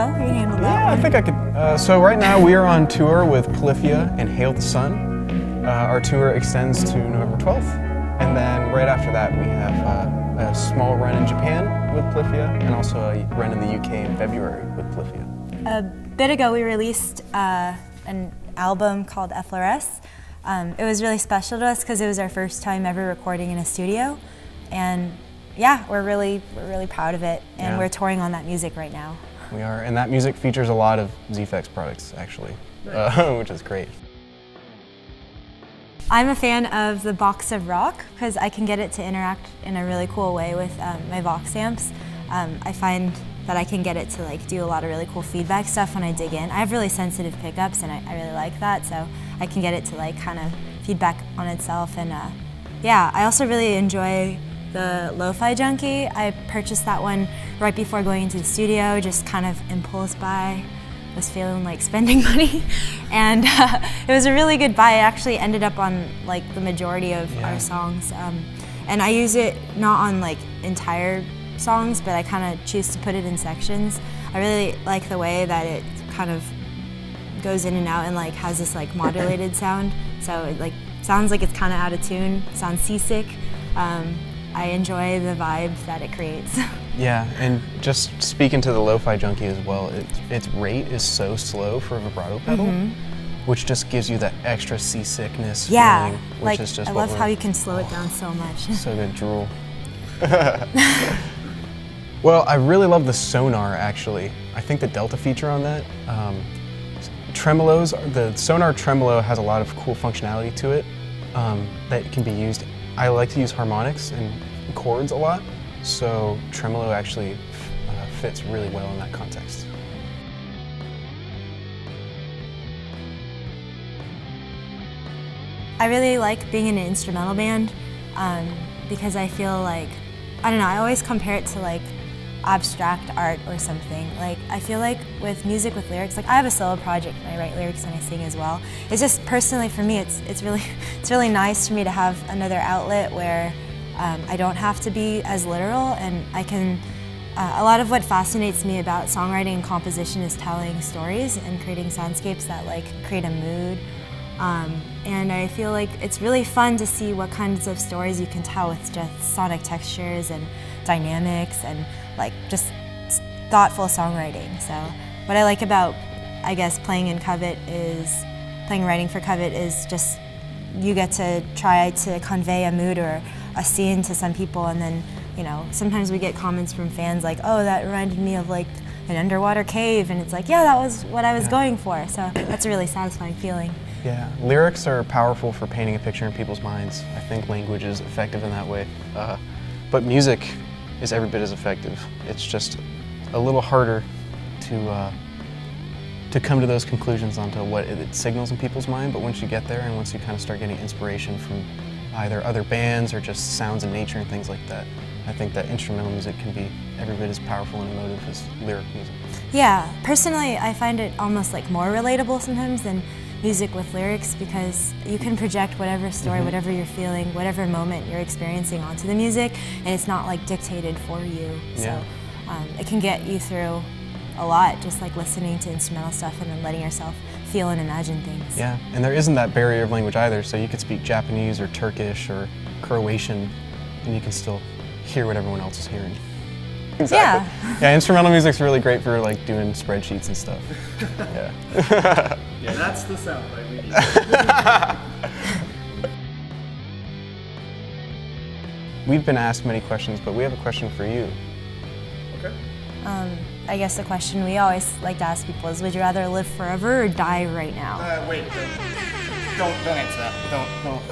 go. You can handle that. Yeah, I think I could. So right now we are on tour with Polyphia and Hail the Sun. Our tour extends to November 12th. And then right after that we have a small run in Japan with Polyphia and also a run in the UK in February with Polyphia. A bit ago we released an album called Effloresce. It was really special to us because it was our first time ever recording in a studio. And yeah, we're really proud of it, and we're touring on that music right now. We are, and that music features a lot of ZVEX products, actually, which is great. I'm a fan of the box of rock because I can get it to interact in a really cool way with my Vox amps. I find that I can get it to do a lot of really cool feedback stuff when I dig in. I have really sensitive pickups, and I really like that, so I can get it to kind of feedback on itself. And yeah, I also really enjoy the Lo-Fi Junkie. I purchased that one right before going into the studio, just kind of impulse buy. Was feeling like spending money, and it was a really good buy. It actually ended up on the majority of our songs, and I use it not on entire songs, but I kind of choose to put it in sections. I really like the way that it kind of goes in and out and has this modulated sound, so it sounds like it's kind of out of tune, sounds seasick. I enjoy the vibe that it creates. Yeah, and just speaking to the Lo-Fi Junkie as well, its rate is so slow for a vibrato pedal, which just gives you that extra seasickness feeling, which is just I love how you can slow it down so much. So good, drool. Well, I really love the sonar, actually. I think the delta feature on that, tremolos, the sonar tremolo has a lot of cool functionality to it that can be used. I like to use harmonics and chords a lot, so tremolo actually fits really well in that context. I really like being in an instrumental band because I feel I don't know, I always compare it to abstract art or something. I feel with music with lyrics, I have a solo project and I write lyrics and I sing as well. It's just personally for me, it's really nice for me to have another outlet where I don't have to be as literal, and I can. A lot of what fascinates me about songwriting and composition is telling stories and creating soundscapes that create a mood. And I feel it's really fun to see what kinds of stories you can tell with just sonic textures and dynamics and just thoughtful songwriting. So what I like about, I guess, playing writing for Covet is just you get to try to convey a mood or a scene to some people, and then sometimes we get comments from fans oh, that reminded me of an underwater cave, and it's yeah, that was what I was going for. So that's a really satisfying feeling. Yeah, lyrics are powerful for painting a picture in people's minds. I think language is effective in that way. But music is every bit as effective. It's just a little harder to come to those conclusions onto what it signals in people's mind, but once you get there and once you kind of start getting inspiration from either other bands or just sounds in nature and things like that, I think that instrumental music can be every bit as powerful and emotive as lyric music. Yeah, personally I find it almost more relatable sometimes than music with lyrics, because you can project whatever story, whatever you're feeling, whatever moment you're experiencing onto the music, and it's not dictated for you. So it can get you through a lot, just listening to instrumental stuff and then letting yourself feel and imagine things. Yeah, and there isn't that barrier of language either, so you could speak Japanese or Turkish or Croatian, and you can still hear what everyone else is hearing. Exactly. Yeah, instrumental music's really great for doing spreadsheets and stuff. Yeah. Yeah, that's the sound we need. We've been asked many questions, but we have a question for you. Okay. I guess the question we always like to ask people is, would you rather live forever or die right now? Wait, don't answer that. Don't.